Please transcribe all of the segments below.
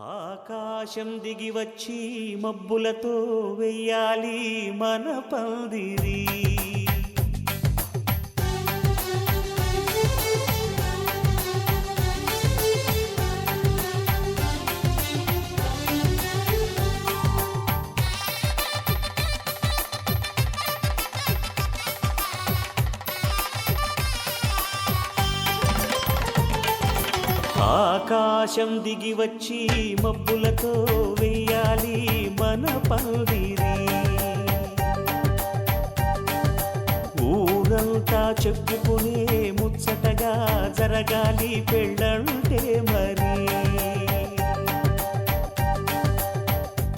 ఆకాశం దిగి వచ్చి మబ్బులతో వెయ్యాలి మన పందిరి. ఆకాశం దిగి వచ్చి మబ్బులతో వెయ్యాలి మన పందిరి. ఊరంతా చెప్పుకునే ముచ్చటగా జరగాలి పెళ్ళంటే మరి.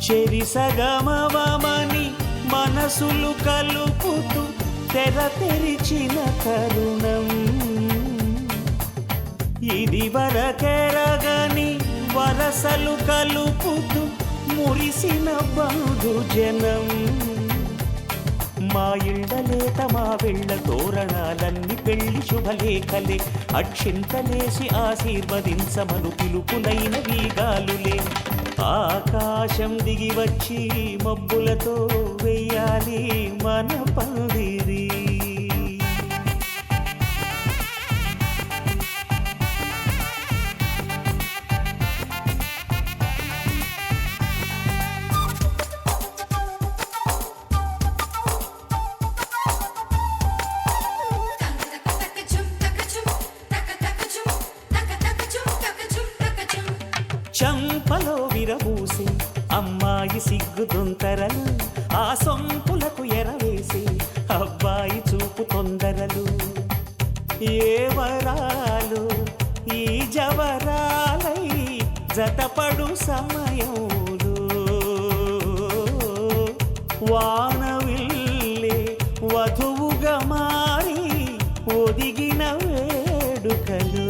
చెరిసగమవమని మనసులు కలుపుతూ తెర తెరిచిన తరుణం. ఇది వరకెరగని వరసలు కలుపుతూ మురిసిన బంధుజనం. మా ఇళ్ళలేత మా వెళ్ళ తోరణాలన్నీ పెళ్లి శుభలేఖలే. అక్షింతలేసి ఆశీర్వదించమను పిలుపులైన వీగాలులే. ఆకాశం దిగి వచ్చి మబ్బులతో వెయ్యాలి మన పందిరి. చంపలో విరబూసి అమ్మాయి సిగ్గు దొంతరలు. ఆ సొంపులకు ఎరవేసి అబ్బాయి చూపు తొందరలు. ఏ వరాలు ఈ జవరాలై జతపడు సమయంలో. వానవిల్లే వధువుగా మారి ఒదిగిన వేడుకలు.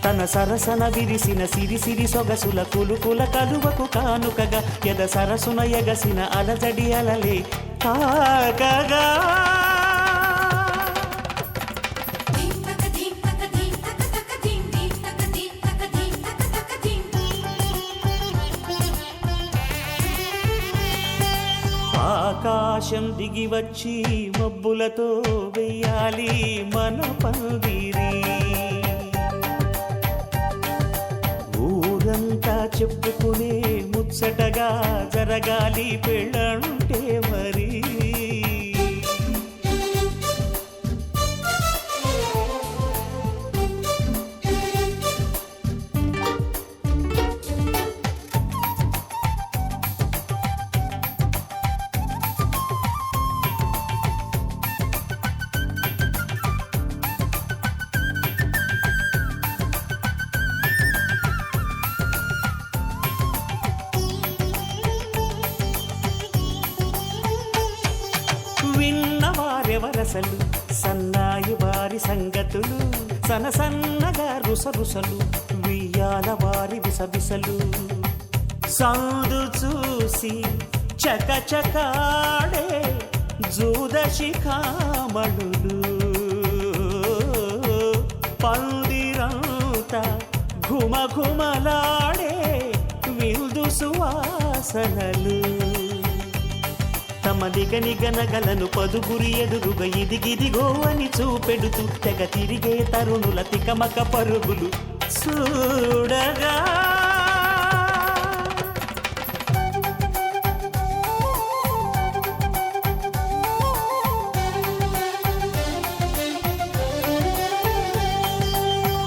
తన సరసన విరిసిన సిరిసిరి సొగసుల కులుకుల కలువకు కానుకగా ఎద సరసున ఎగసిన అలజడి అలలే తాకగా. ఆకాశం దిగి వచ్చి మబ్బులతో వెయ్యాలి మన పందిరి. ఊరంతా చెప్పుకునే ముచ్చటగా జరగాలి పెళ్ళంటే మరి. విన్నవారెవరసలు సన్నాయి వారి సంగతులు. సనసన్నగా రుసరుసలు వియ్యాల వారి విసవిసలు. సందు చూసి చకచకాడే జూదశిఖామణులు. పందిరంతా ఘుమఘుమలాడే విందు సువాసనలు. తమ నిగనిగనగలను పదుగురి ఎదురుగా ఇదిగిదిగో అని చూపెడుతూ తెగ తిరిగే తరుణుల తికమక పరుగులు చూడగా.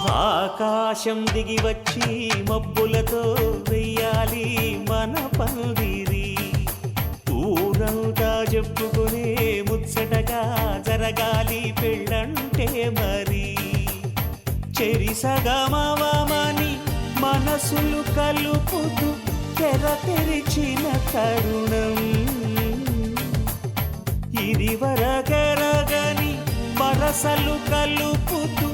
ఆకాశం దిగి వచ్చి మబ్బులతో వెయ్యాలి మన పందిరి. ఊరంతా చెప్పుకునే ముచ్చటగా జరగాలి పెళ్ళంటే మరి. చెరిసగమవమని మనసులు కలుపుతూ తెర తెరిచిన తరుణం. ఇది వరకెరగని వరసలు కలుపుతూ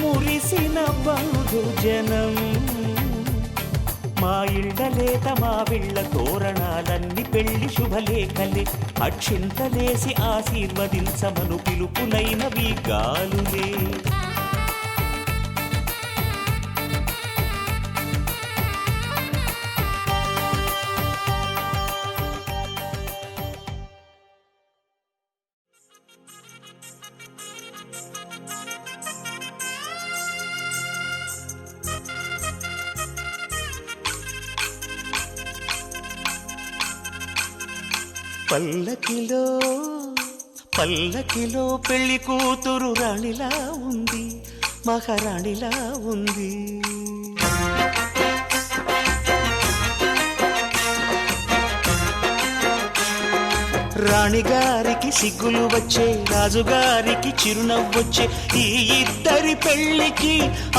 మురిసిన బంధుజనం. మా ఇళ్ళలేత మా వీళ్ళ తోరణాలన్నీ పెళ్లి శుభలేఖలే. అక్షింతలేసి ఆశీర్వదించమను పిలుపులైన వీగాలులే. పల్లకిలో పల్లకిలో పెళ్లి కూతురు రాణిలా ఉంది, మహారాణిలా ఉంది. రాణిగారికి సిగ్గులు వచ్చే, రాజుగారికి చిరునవ్వొచ్చే, ఈ ఇద్దరి పెళ్లికి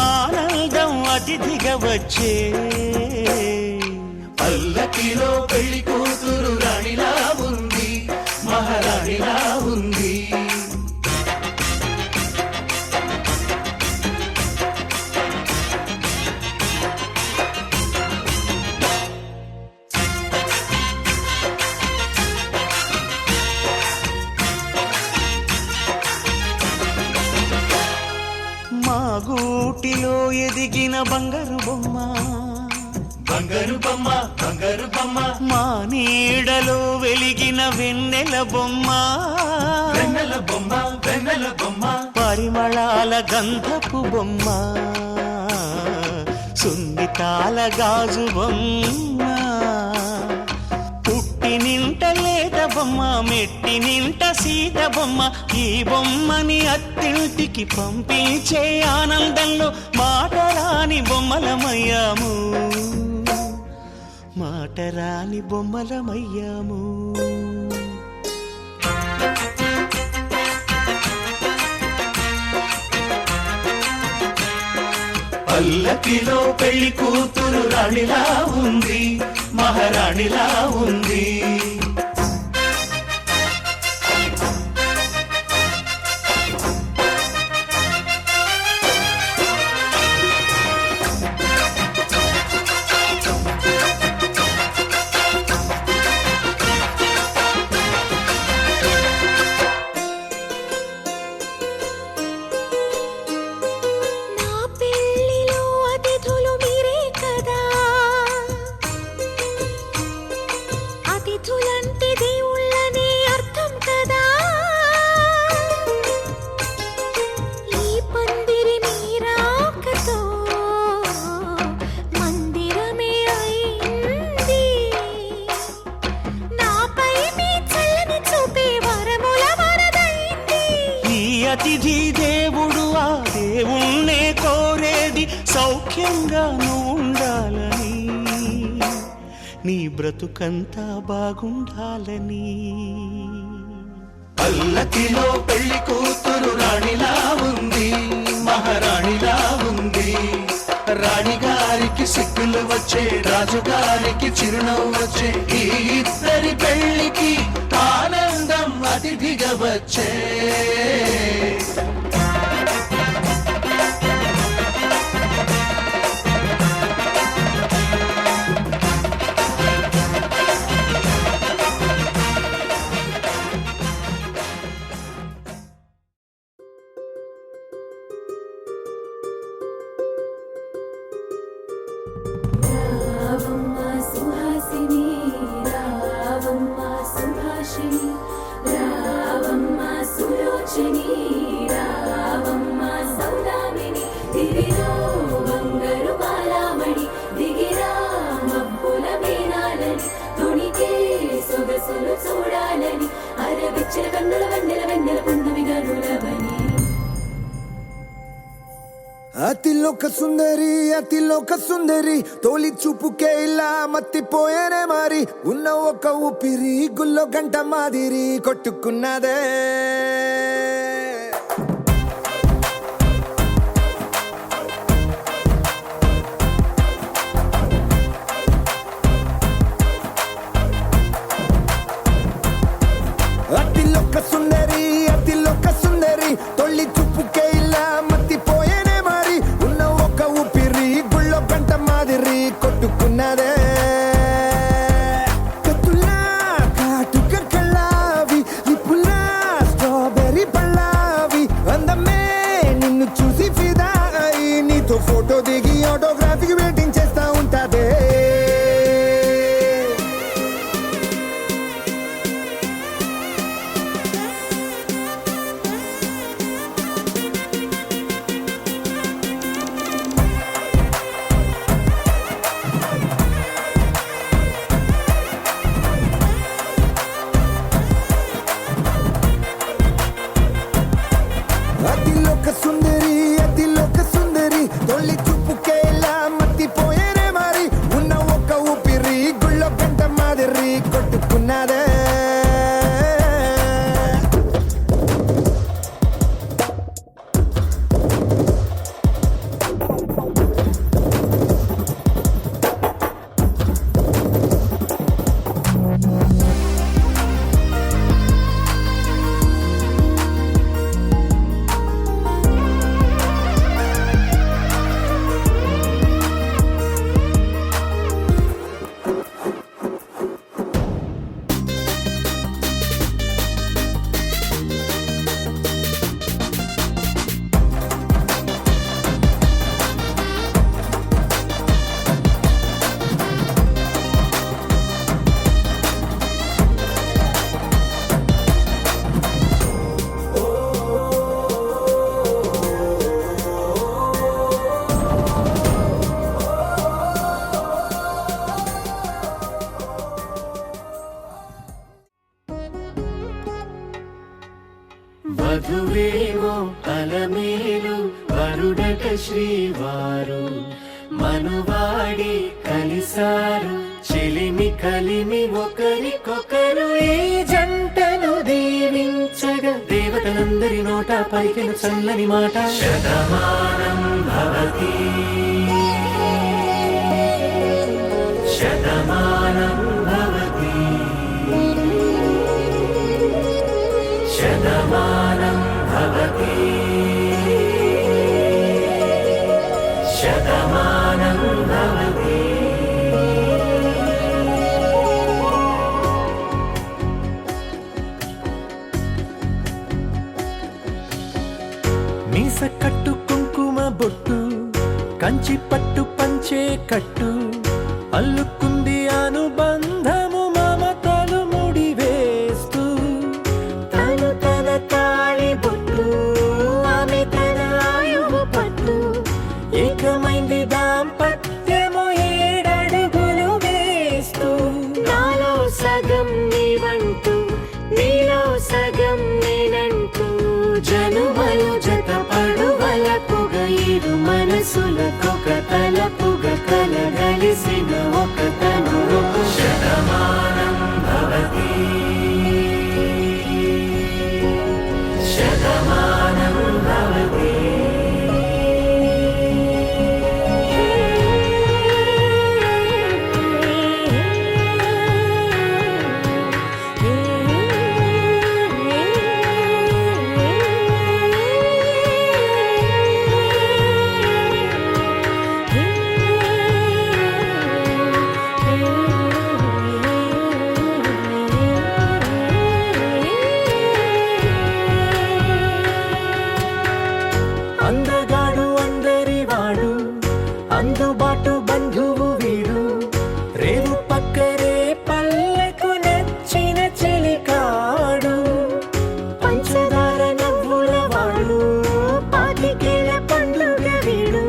ఆనందం అతిథిగా వచ్చే. పల్లకిలో పెళ్లి కూతురు రాణిలా ఉంది, మహారాణిలా ఉంది. మా గూటిలో ఎదిగిన బంగారు బొమ్మ, బంగారు బొమ్మ, బంగారు బొమ్మ. మా నీడలో వెలిగిన వెన్నెల బొమ్మ, వెన్నెల బొమ్మ, వెన్నెల బొమ్మ. పరిమళాల గంధపు బొమ్మ, సున్నితాల గాజు బొమ్మ. పుట్టి నింట లేత బొమ్మ, మెట్టి నింట సీత బొమ్మ. ఈ బొమ్మని అత్తింటికి పంపించే ఆనందంలో మాటరాని బొమ్మలమయ్యాము, మాటరాని బొమ్మలమయ్యాము. పల్లకిలో పెళ్లి కూతురు రాణిలా ఉంది, మహారాణిలా ఉంది. అతిథి దేవుడు ఆ దేవుణ్ణే కోరేది సౌఖ్యంగా ఉండాలని, నీ బ్రతుకంతా బాగుండాలని. పల్లకిలో పెళ్లి కూతురు రాణిలా ఉంది, మహారాణిలా ఉంది. రాణిగారికి సిగ్గులు వచ్చే, రాజుగారికి చిరునవ్వు వచ్చే, ఈ ఇద్దరి పెళ్లికి ఆనందం అతిథిగా వచ్చే. చూడాలని అరవిచ్చిన కన్నుల వెన్నెల వెన్నెల పున్నమిగా నులవని. అతిలోక సుందరి, అతిలోక సుందరి, తోలి చూపుకే ఇలా మత్తిపోయేనే మరి. ఉన్న ఒక ఊపిరి గుల్లో గంట మాదిరి కొట్టుకున్నదే. అతిలోక సుందరి, అతిలోక సుందరి, తొలి చూపుకే ఇలా మత్తిపోయేనే మరి. ఉన్న ఒక ఊపిరి గుళ్ళో గంట మాదిరి కొట్టుకున్నదే. కత్తులా కాటుక కళ్ళావి, నిప్పులా స్ట్రాబెర్రీ నువ్వేవో అలమేలు వరుడట శ్రీవారు మనువాడి కలిసారు చెలిమి కలిమి ఒకరికొకరు ఈ జంటను దీవించగా దేవతలందరి నోట పలికిన చల్లని మాట శతమానం భవతి శతమానం భవతి శతమానం భవతి శతమానం భవతి. మీస కట్టు కుంకుమ బొట్టు కంచి పట్టు పంచే కట్టు అల్లుకుంది అనుబంధము మమతలు ముడి వేస్తూ తను తన తాళి బొట్టు ఆమె తన ఆయువు పట్టు ఏకమైంది దాంపత్యము 7 అడుగులు వేస్తూ నాలో సగం నీవంటూ నీలో సగం నేనంటూ జనుమలు జతపడువలపుగ ఇరు మనసులకొక తలపుగ కలగలిసిన ఒక తను శతమానం భవతి శతమానం భవతి. అందగాడు అందరివాడు అందుబాటు బంధువు వీడు రేవు పక్కరే పల్లెకు నచ్చిన చెలికాడు పంచదార నవ్వుల వాడు పాతికేల పండుగ వీడు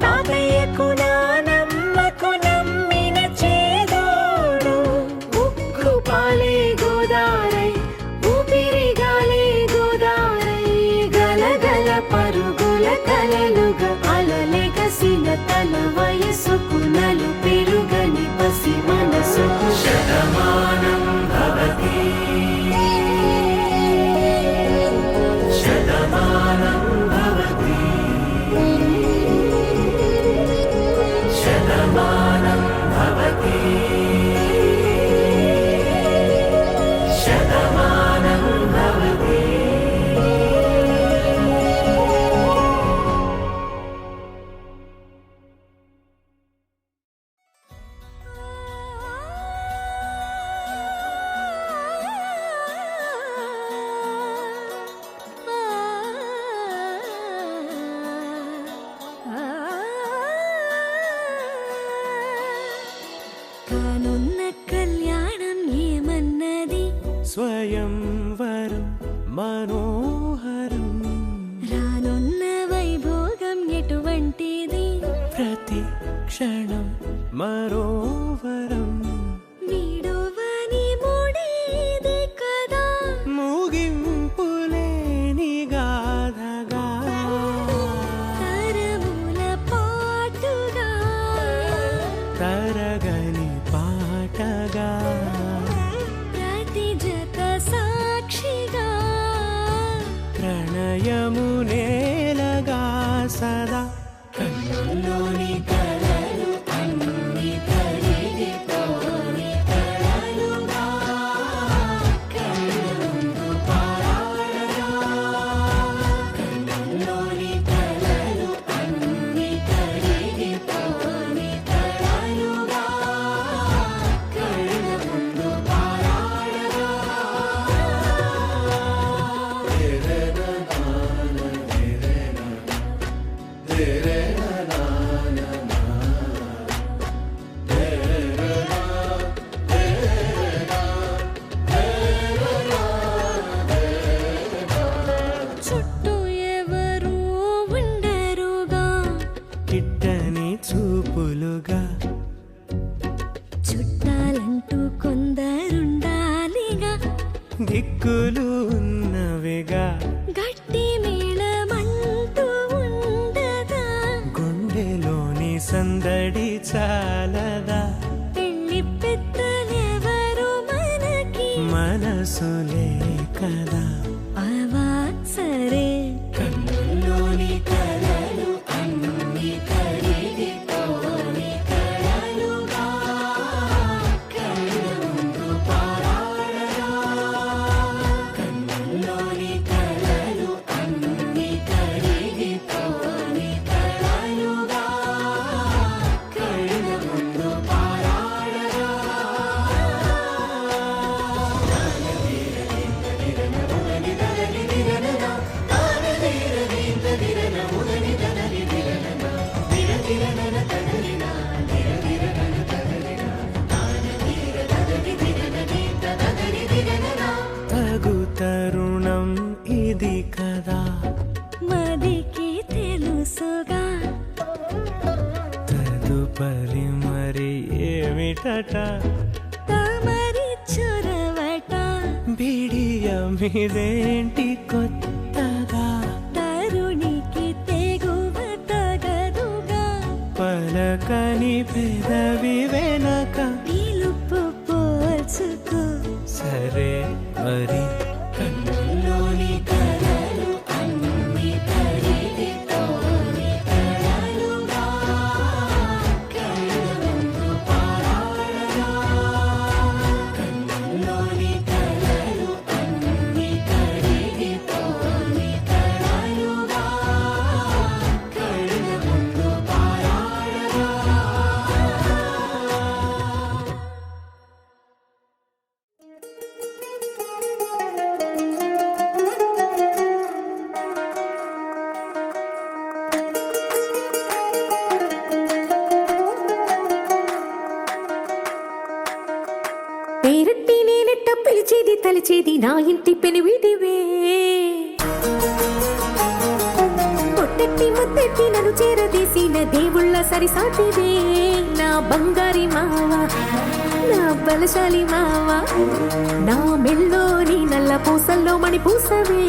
తాతయ్యకు నానమ్మకు నమ్మిన చేదోడు ఉక్కు పాలే గోదారై ఊపిరిగాలే గోదారై గలగల పరుగుల కలలుగా అలలెగసిన తన వయసుకు నలు పెరుగని పసి మనసుకు శతమానం భవతి శతమానం భవతి శతమానం భవతి శతమానం భవతి. కానున్న కళ్యాణం ఏమన్నది స్వయంవరం మనోహరం రానున్న వైభోగం ఎటువంటిది ప్రతి క్షణం మరోవరం వీడోవని మూడేది కదా ముగింపులేని గాథగా తరముల పాటుగా తరగని పాటగా ప్రతి జత సాక్షిగా ప్రణయము నేలగా సదా కన్నుల్లోని కలలు అన్ని కరిగిపోని కలలుగా కన్నుందు పారాడగా కన్నుల్లోని కలలు అన్ని కరిగిపోని కలలుగా మరి ఏమిటట తమరి చొరవట బిడియమిదేంటి కొత్తగా తరుణికి తెగువ తగదుగా పలకని పెదవి వెనక పిలుపు పోల్చుకో సరే మరి కన్నుల్లోని కలలు అన్ని కరిగిపోని కలలుగా కళ్ళముందు పారాడగా కన్నుల్లోని కలలు అన్ని కరిగిపోని కలలుగా కళ్ళముందు పారాడగా పేరట్టి నేనెట్ట పిలిచేది తలిచేది నా ఇంటి పెనివిటివే పొట్టెట్టి ముద్దెట్టి నన్ను చేరదీసిన దేవుళ్ళ సరిసాటివే నా బంగారి మావ నా బలశాలి మావ నా మెల్లోని నల్ల పూసల్లో మణి పూసవే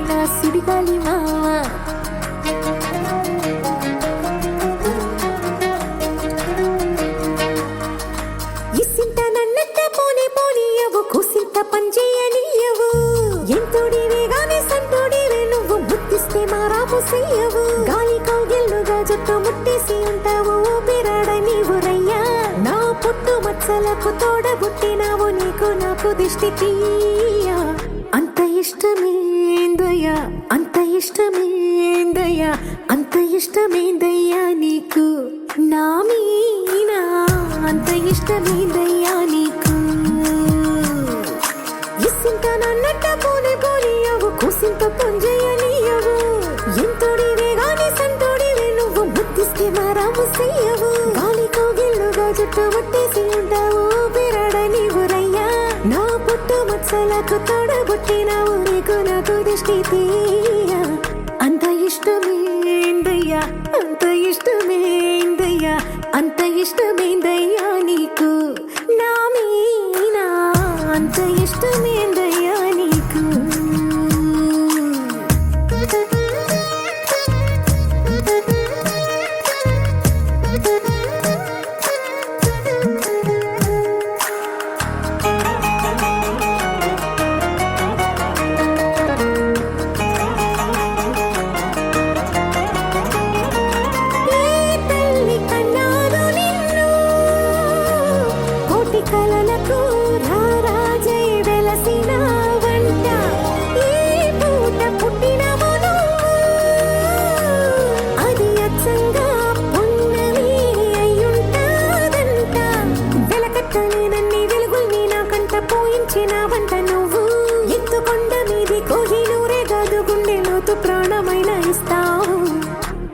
నా సిడిగాలి మావ ఇసింత నన్నట్ట పోనే పోనీయవు కుసింత పంచేయనీయవు ఎంతోడివే గాని సంతోడివే నువ్వు ముట్టిస్తే మారాపు చెయ్యవు గాలి కౌగిల్లుగా జుట్టు ముట్టేసి ఉంటావు ఊపిరాడ నీవు రయ్యా నా పుట్టు మచ్చలకు తోడబుట్టినావు నీకు నాకు దిష్టి తీయ అంత ఇష్టమేందయ్యా అంత ఇష్టమేందయ్యా అంత ఇష్టమేందయ్యా నీకు నా మీనా అంత ఇష్టమేందయ్యా నీకు ఇసింత నన్నట్ట పోనే పోనీయవు కుసింత పొంజయ్యనీయవు ఎంతోడివే గాని సంతోడివే నువ్వు ముద్దిస్తే మారాము చెయ్యవు గాలి కౌగిల్లుగా జుట్టు ముట్టేసి ఉంటావు ఊపిరాడ నీవు రయ్యా నా పుట్టు మచ్చలకు తోడబుట్టినావు నీకు నాకు దిష్టి తీయ అంత ఇష్టమేందయ్యా అంత ఇష్టమేందయ్యా అంత ఇష్టమేందయ్యా నీకు నా మీనా అంత ఇష్టమేందయ్యా నీకు కలలకు రారాజై వెలసిన వంట ఏ పూట పుట్టినవు నువ్వు అది అచ్చంగా పున్నమి అయ్యుంటాదంట వెలకట్టలేనన్ని వెలుగుల్ని నాకంట పోయించిన వంట నువ్వు ఎత్తుకొండ మీది కోహినూరే కాదు గుండె లోతు ప్రాణమైన ఇస్తావు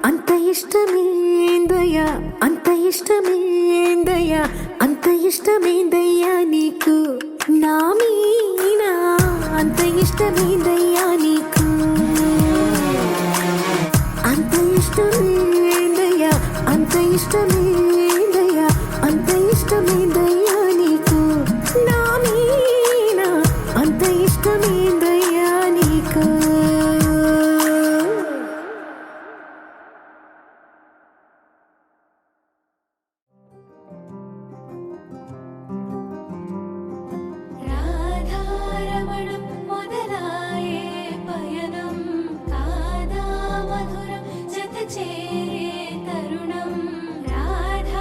అంత ఇష్టమేందయ్యా అంత ఇష్టమేందయ్యా అంత ఇష్టమేందయ్యా నీకు నా మీనా అంత ఇష్టమేందయ్యా నీకు అంత ఇష్టమేందయ్యా అంత ఇష్టమేందయ్యా అంత ఇష్టమేందయ్యా నీకు నా మీనా అంత ఇష్టమేందయ్యా నీకు రాధారమణం మొదలాయే పయనం కాదా మధురం జత చేరే తరుణం రాధా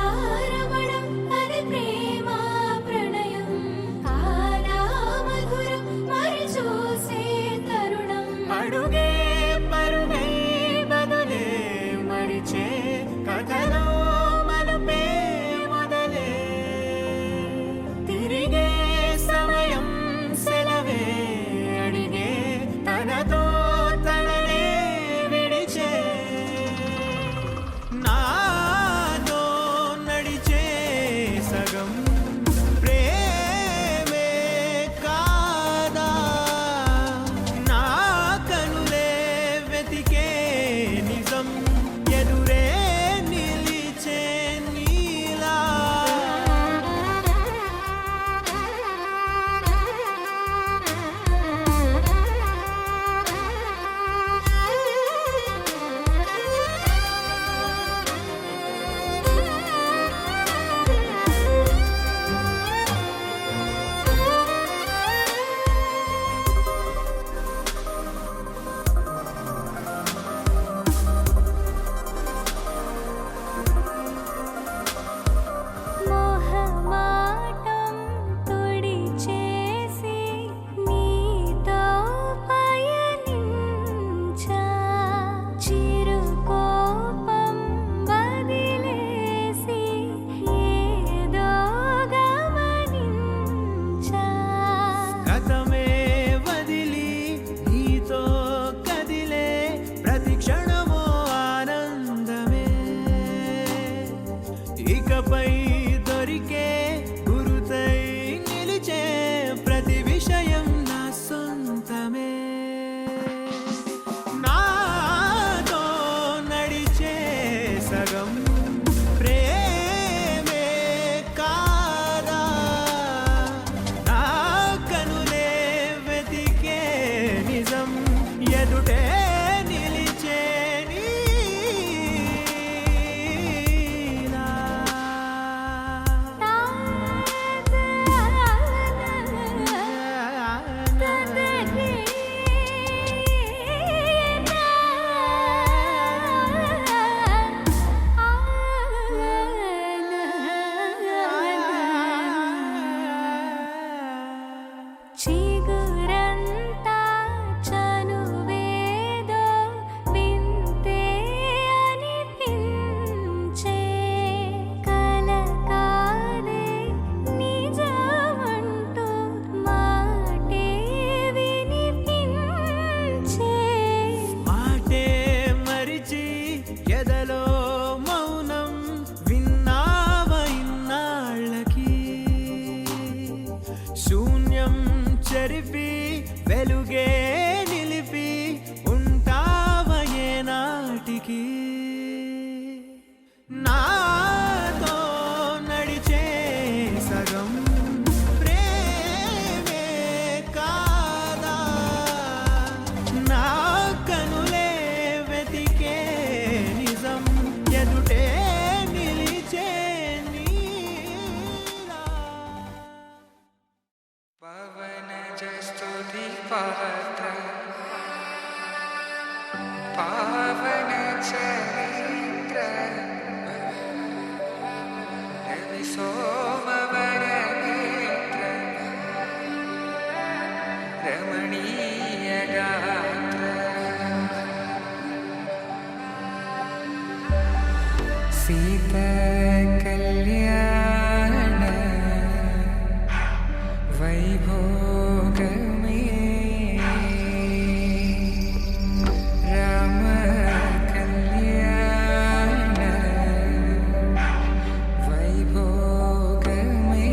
స్తుతి పాత్ర పావన చరిత్ర రవి సోమవర నేత్ర రమణీయ గాత్ర సీత కళ్యాణ వైభోగమే రామ కళ్యాణ వైభోగమే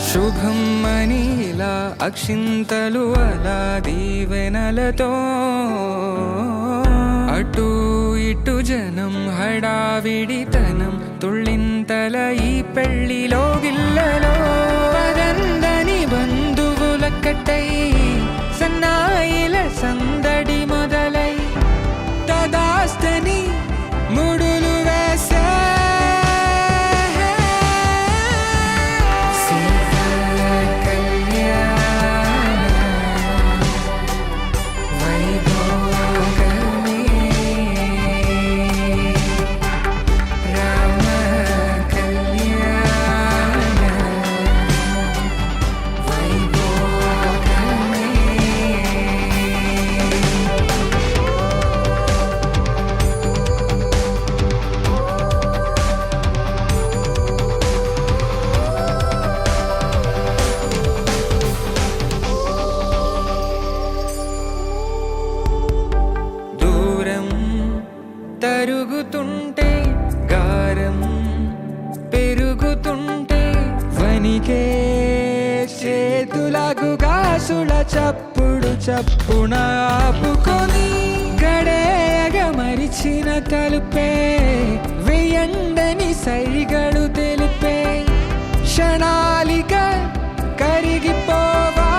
శుభం మనీలా అక్షింతలు అలా దీవెనలతో అటు ఇటు జనం హడావిడితనం తుళ్ళింతల ఈ పెళ్లిలో గిల్లలో పదందని బంధువుల కట్టై సన్నాయిల సందడి మొదలై తదాస్తని ముడులు వేసే తరుగుతుంటే గారం పెరుగుతుంటే వనికే చేతులకు గాసుల చప్పుడు చప్పున ఆపుకొని గడేయగ మరిచిన తలుపే వెయ్యండని సైగడు తెలిపే క్షణాలిక కరిగిపోవా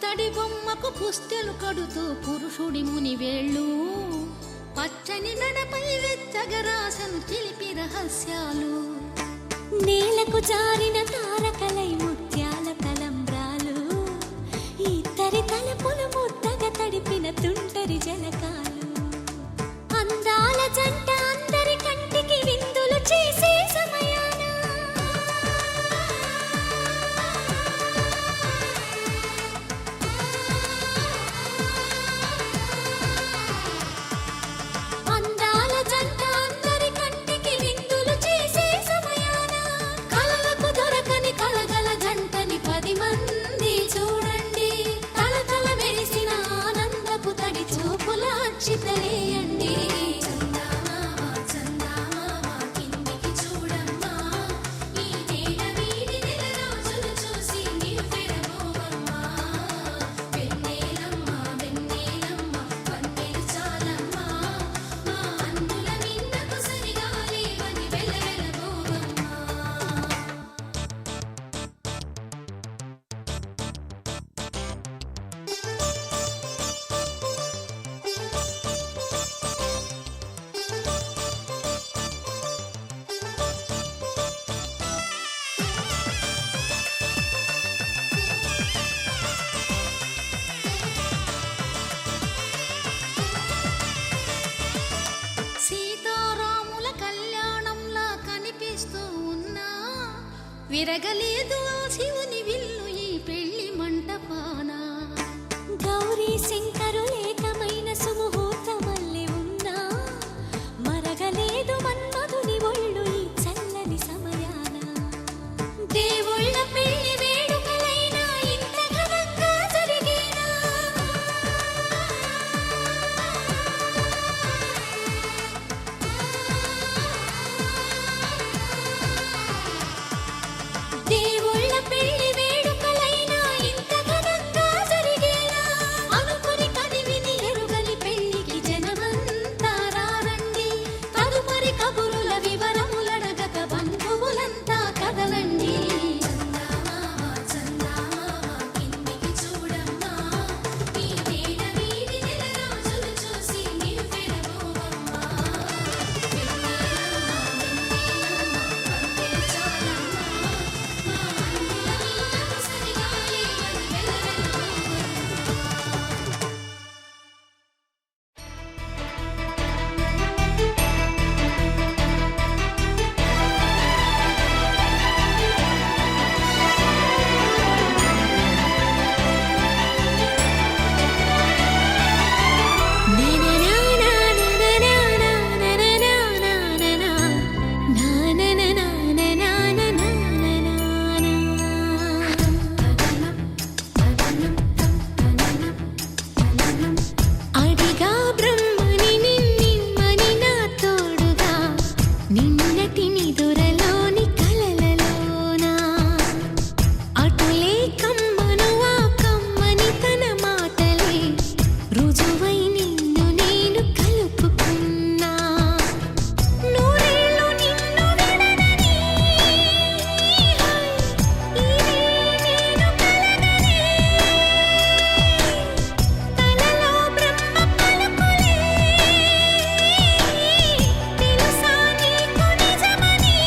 పుత్తడి బొమ్మకు పుస్తెలు కడుతూ పురుషుడి ముని వేళ్ళు పచ్చని నడపై వెచ్చగరాసను చిలిపి రహస్యాలు నేలకు జారిన తారకలై ముత్యాల తలంబ్రాలు ఇద్దరి తలపులు ముద్దగా తడిపిన తుంటరి జలకాలు అందాల జంట అందరి కంటికి విందులు చేసే సమయాన అందాల జంట అందరి కంటికి విందులు చేసే సమయాన కలలకు దొరకని కలగల జంటని 10 మంది చూడండి తలతల మెరిసిన ఆనందపు తడి చూపుల అక్షితలేయండి సీతారాముల కళ్యాణంలా కనిపిస్తూ ఉన్నా విరగలేదు ఆ శివుని విల్లు ఈ పెళ్లి మంటపాన గౌరీ శంకరులేకమైన సుముహూర్తమల్లె ఉన్నా మరగలేదు మన్మధుని ఒళ్ళు ఈ చల్లని సమయాన దేవుళ్ళ పెళ్లి వేడుకలైనా ఇంత ఘనంగా జరిగేనా దేవుళ్ళ పెళ్లి వేడుకలైనా ఇంత ఘనంగా జరిగేనా అనుకుని కదివిని ఎరుగని పెళ్లికి జనమంతా రారండి తదుపరి కబురుల వివరములడగక బంధువులంతా కదలండి కిందికి చూడమ్మా ఈ వేళ వీడి నెల రోజులు చూసి నీవు పెరగోవమ్మా అడిగా బ్రహ్మని నిన్నిమ్మని నా తోడుగా నిన్నటి నిదురలోని కలలలోనా అటులే కమ్మను ఆ కమ్మని తన మాటలే రుజువై నిన్ను నేను కలుపుకున్నా నూరేళ్ళు నిన్ను విడనని ఇదే నేను కలగని తలలో బ్రహ్మ పలుకులే తెలుసా నీకు నిజమని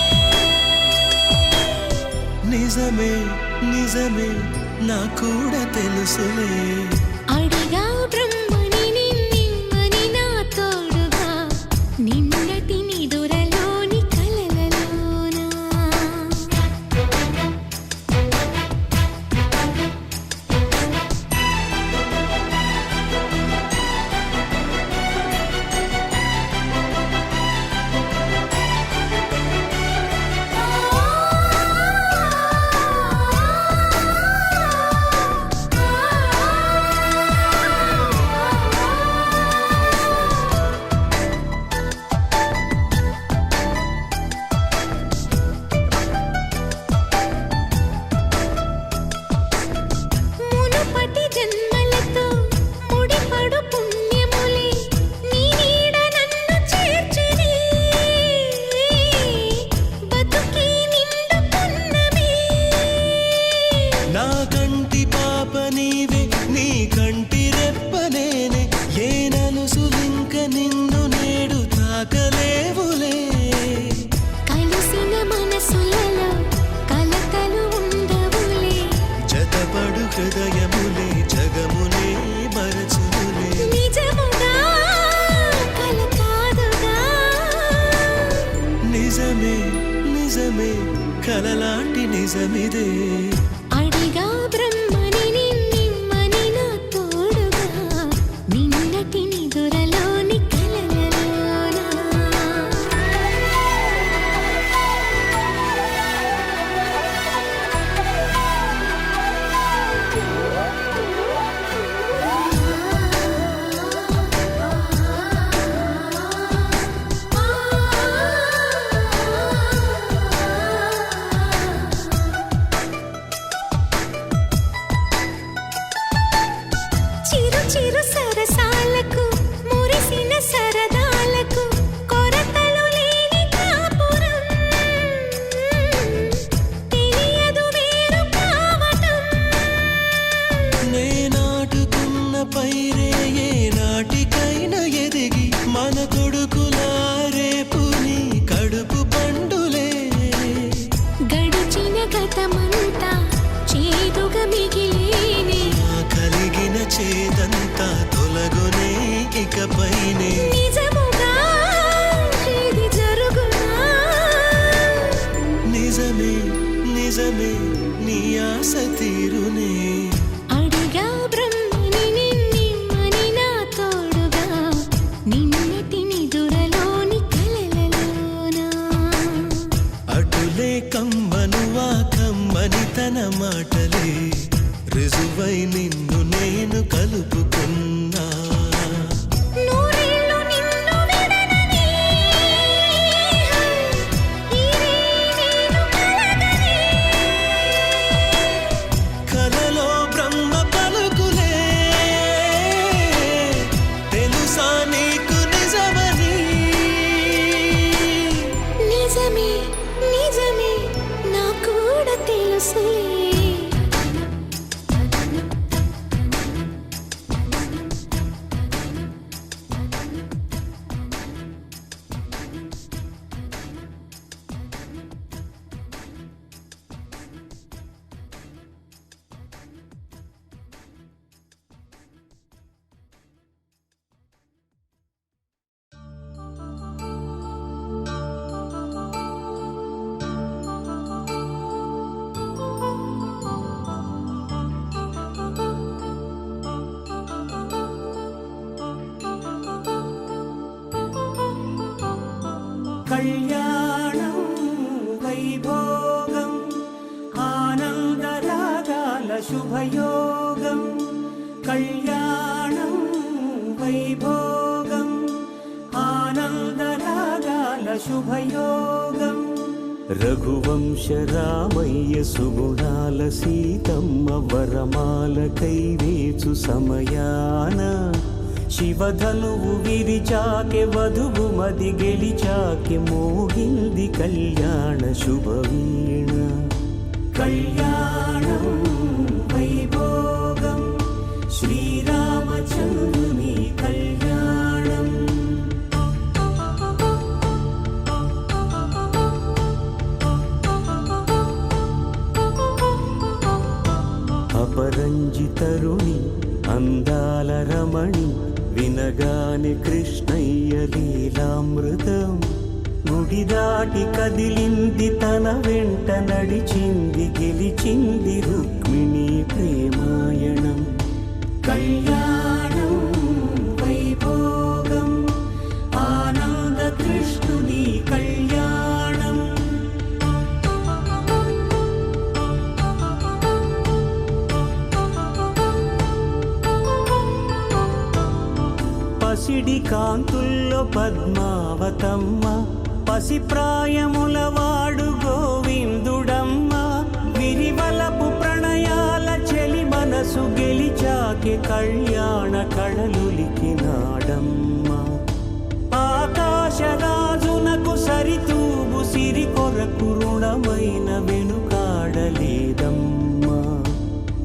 నిజమే నిజమే నా కూడా తెలుసులే అడిగా బ్రహ్మని నిన్నిమ్మని నా తోడుగా నిన్నటి నిదురలోని కలలలోనా ఆ హృదయములే జగమునే మరచునులే. నిజముగా కల కాదుగా నిజమే నిజమే కలలాంటి నిజమిదే. అడిగా బ్రహ్మని నిమ్మని నా తోడుగా నిన్నటి నిదురలోని కలలలోనా. చిరు చిరు సరసాలకు మురిసిన సరదాలకు కొరతలు లేని కాపురం తెలియదు వేరు కావటం. నే నాటుకున్న పైరే ఏ నాటికైనా ఎదిగి మన కొడుకులా రేపు నీ కడుపు పండులే. గడిచిన గతమంతా చేదుగా మిగిలేనే. నా కలిగిన చేదంతా తొలగునే ఇకపైనే. నిజముగా ఇది జరుగునా. నిజమే నిజమే నీ ఆశ తీరునే. అడిగా బ్రహ్మని నిమ్మని నా తోడుగా నిన్నటి నిదురలోని కలలలోనా. అటులే కమ్మనువా కమ్మని తన మాటలే రుజువై నిన్ను నేను కలుపుకున్నా. నూరేళ్ళు నిన్ను విడనని ఇరే నేను కలగని. కలలో బ్రహ్మ పలుకులే తెలుసా నీకు నిజమని. నిజమే నిజమే నా కూడా తెలుసులే. కళ్యాణం వైభోగం ఆనందరాగాల శుభయోగం. కళ్యాణం వైభోగం ఆనందరాగాల శుభయోగం. రఘువంశ రామయ్య సుగుణాల సీతమ్మ వరమాల కైవేచు సమయాన శివధనువు విరిచాకె వధువు మది గెలిచాకె మోగింది కళ్యాణ శుభవీణ. కళ్యాణం వైభోగం శ్రీరామచంద్రుని కళ్యాణం. అపరంజి తరుణి అందాల రమణి వినగాని కృష్ణయ్య లీలామృతం. గుడి దాటి కదిలింది తన వెంట నడిచింది గెలిచింది రుక్మిణి ప్రేమాయణం. కళ్యాణం వైభోగం ఆనంద కృష్ణుని కళ్యాణం. పసిడి కాంతుల్లో పద్మావతమ్మ పసిప్రాయముల వాడు గోవిందుడమ్మ. విరివలపు ప్రణయాల చెలి మనసు గెలిచాకె కళ్యాణ కళలులికినాడమ్మ. ఆకాశరాజునకు సరితూబు సిరి కొరకు రుణమైన వెనుకాడలేదమ్మా.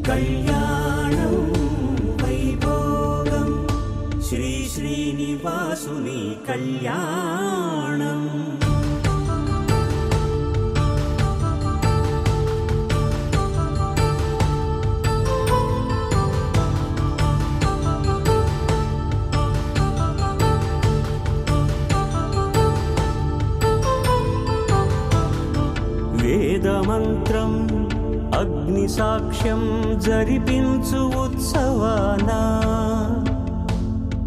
కళ్యాణం వైభోగం శ్రీ శ్రీనివాసుని కళ్యాణం. అగ్ని సాక్ష్యం జరిపించు ఉత్సవాన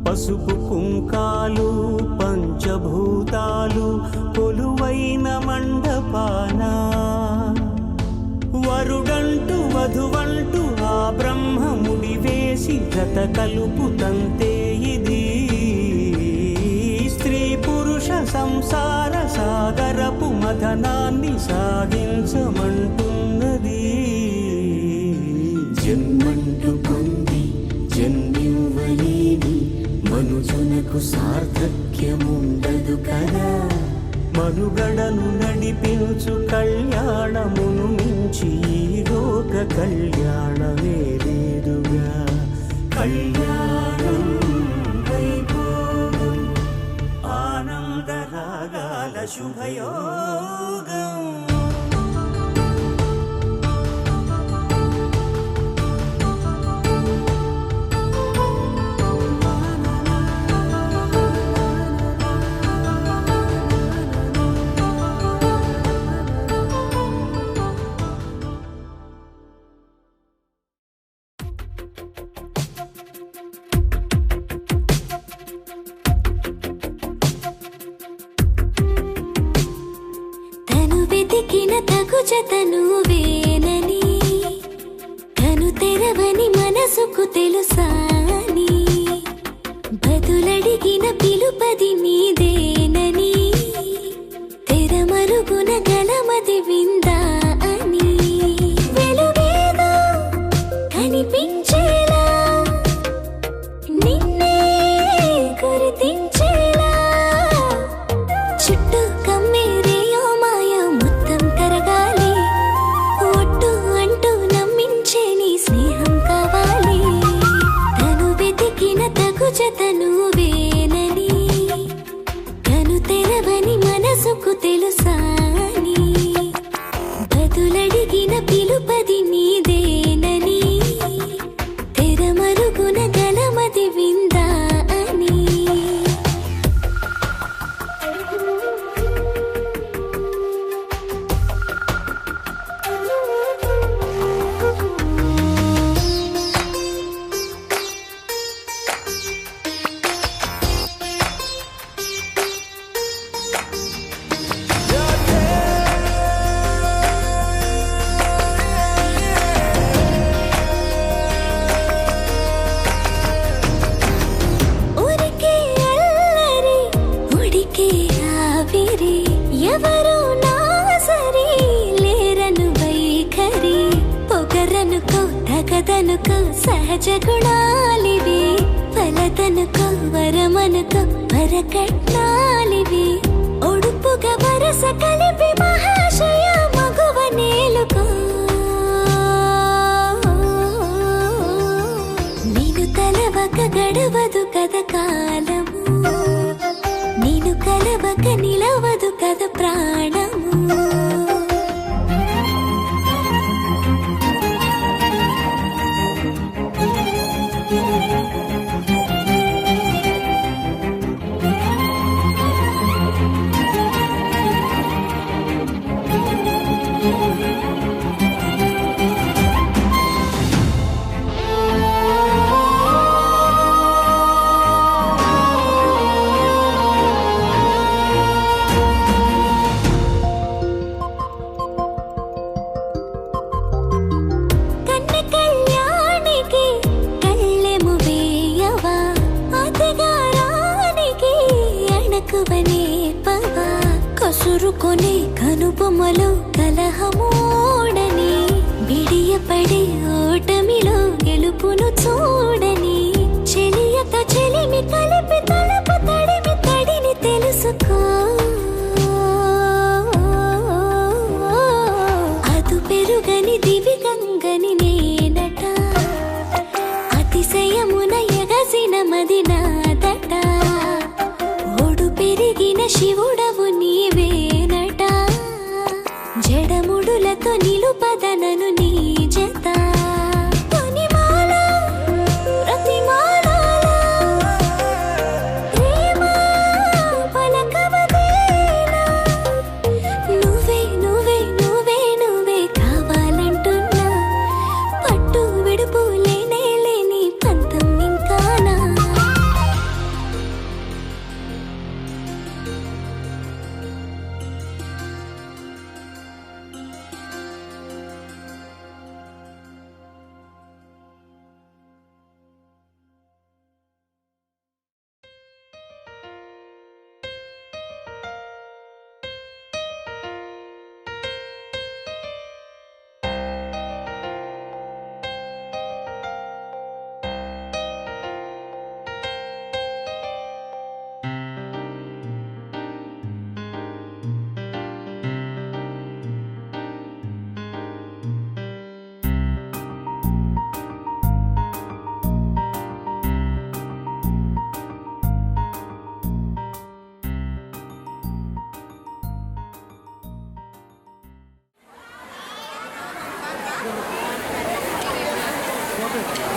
పసుపు కుంకాలు పంచభూతాలు కొలువైన మండపాన వరుడంటూ వధువంటూ ఆ బ్రహ్మముడి వేసి జత కలుపు తంతే ఇది స్త్రీ పురుష సంసార సాగరపు మథనాన్ని సాగించమంటున్నది. జన్మంటూ పొంది జన్మివ్వలేని మనుజునకు సార్థక్యముండదు కదా. మనుగడను నడిపించు కళ్యాణమును మించి ఈ లోక కళ్యాణమే లేదుగా. కళ్యాణం వైభోగం ఆనందరాగాల శుభయోగం. జతను వేనని కను తెరవని మనసుకు తెలుసాని బదులడిగిన పిలుపది నీదేనని తెరమరుగున గలమది విందా అని వెలుగేదో కనిపించేలా నిన్నే గుర్తించేలా చుట్టూ కమ్మేరేయో మాయో మొత్తం కరగాలి ఒట్టు అంటూ నమ్మించే నీ స్నేహం కావాలి తను వెతికిన తగు జతను వేనని కను తెరవని మనసుకు తెలుసాని బదులడిగిన పిలుపది నీదేనని తెరమరుగున గలమది విందా అని ఊరికే అల్లరి ఉడికే ఆవిరి ఎవరు నా సరి లేరను వైఖరి పొగరనుకో తగదనుకో సహజ గుణాలివి ఫలదనుకో వరమనుకో వరకట్నాలివి ఒడుపుగా వరస కలిపి మహాశయ మగువ నేలుకో నేను కలవక గడవదు కద కాలము నేను కలవక నిలవదు కద ప్రాణము కన్న కళ్యాణికి కళ్ళెము వేయవా అతగారానికి అణకువనే పవా కసురుకొనే కనుబొమ్మలో కలహమోడని బిడియపడే ఓటమిలో గెలుపును చూడని చెలియతో చెలిమి కలిపి తలపు తడిమి తడిని తెలుసుకో అదు పెరుగని దివి గంగని నేనట అతిశయమున ఎగసిన మది నాదట ఒడు పెరిగిన శివుడవు నీవేనట జడముడులతో నిలుపదనను నీ జత ఆపేది